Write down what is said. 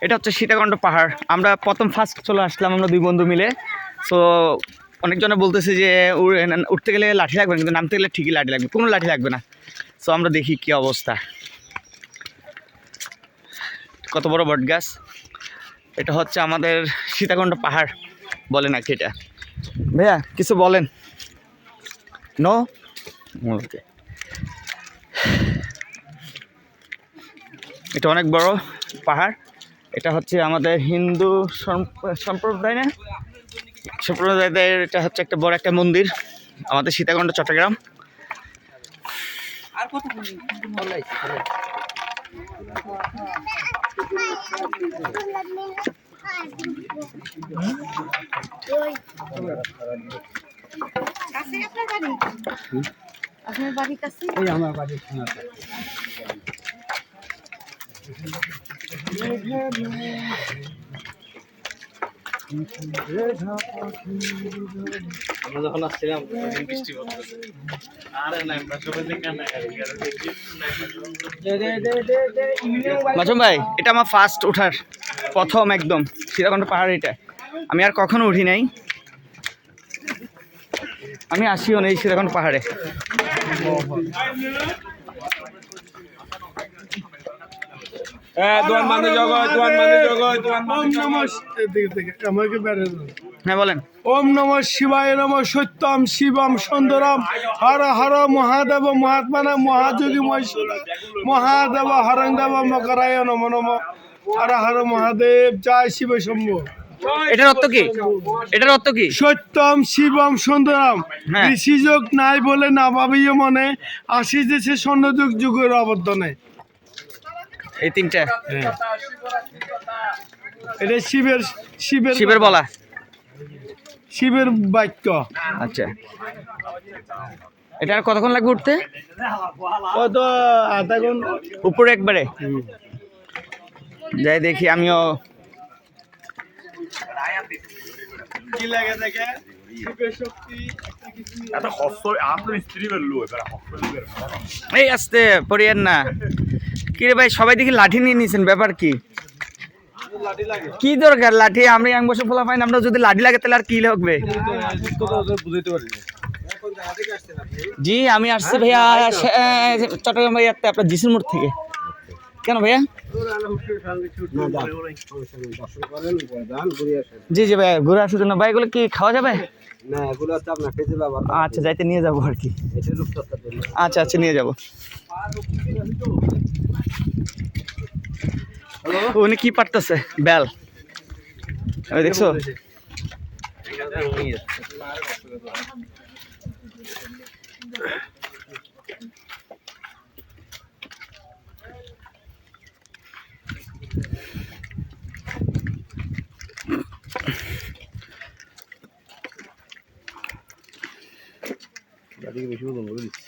এটা হচ্ছে সীতাকুণ্ড পাহাড়। আমরা ফার্স্ট চলে আসলাম আমরা 2 বন্ধু মিলে। সো অনেকজনে বলতেছে যে উঠতে গেলে লাঠি লাগবে, কিন্তু নামতে গেলে ঠিকই লাঠি লাগবে, কোনো লাঠি লাগবে না। সো আমরা দেখি কি অবস্থা। কত বড় বট গাছ! এটা হচ্ছে আমাদের সীতাকুণ্ড পাহাড় বলে নাকি এটা? ভাইয়া কিছু বলেন। নো, ওকে। এটা অনেক বড় পাহাড়। এটা হচ্ছে আমাদের হিন্দু সম্প্রদায় না, সম্প্রদায়ের এটা হচ্ছে একটা বড় একটা মন্দির আমাদের সীতাকুণ্ড চট্টগ্রাম। আর কত আপনার বাড়ির কাছে? এই আমার বাড়ির আমরা যখন আসছিলাম বৃষ্টি পড়তেছে। আরে না মাসুম ভাই, এটা আমার ফার্স্ট ওঠার প্রথম একদম সীতাকুণ্ড পাহাড়। এটা আমি আর কখনো উঠি নাই, আমি আসিও না এই সীতাকুণ্ড পাহাড়ে। হ্যাঁ বলেন। ওম নমঃ শিবায় নমঃ সত্যম শিবম সুন্দরম হর হর মহাদেব মহাত্মা মহাযোগী মহেশ্বর মহাদেব হরংদেব মকরায় নম নম হর হর মহাদেব জয় শিব শম্ভু। এটার অর্থ কি? এটার অর্থ কি? সত্যম শিবম সুন্দরম। হ্যাঁ। ঋষিযোগ নাই বলে না ভাবিও মনে, আসিতেছে স্বর্ণযুগ যুগের আবর্তনে। এই তিনটা এটা শিবের শিবের শিবের বলা। শিবের বাক্য। আচ্ছা, এটা আর কতক্ষণ লাগবে উঠতে? কত আধা ঘন্টা উপরে একবারে যাই দেখি আমিও। কি লাগে দেখে শিবের শক্তি এই আসতে পড়িয়েন না। কি রে ভাই, সবাই দেখি লাঠি নিয়ে নিয়েছেন, ব্যাপার কি? কি দরকার লাঠি? আমরা এক বছর ফলা পাই না, আমরা যদি লাঠি লাগে তাহলে আর কি লাগবে? জি আমি আসছি ভাইয়া চট্টগ্রাম ভাইয়া, আপনার জিসির মোড় থেকে। কেন ভাইয়া? জি জি ভাইয়া, ঘুরে আসার জন্য। ভাই এগুলো কি খাওয়া যাবে? আচ্ছা, যাইতে নিয়ে যাবো আর কি। আচ্ছা আচ্ছা, নিয়ে যাবো। উনি কি পারতেছে? বেল দেখছো? বেশি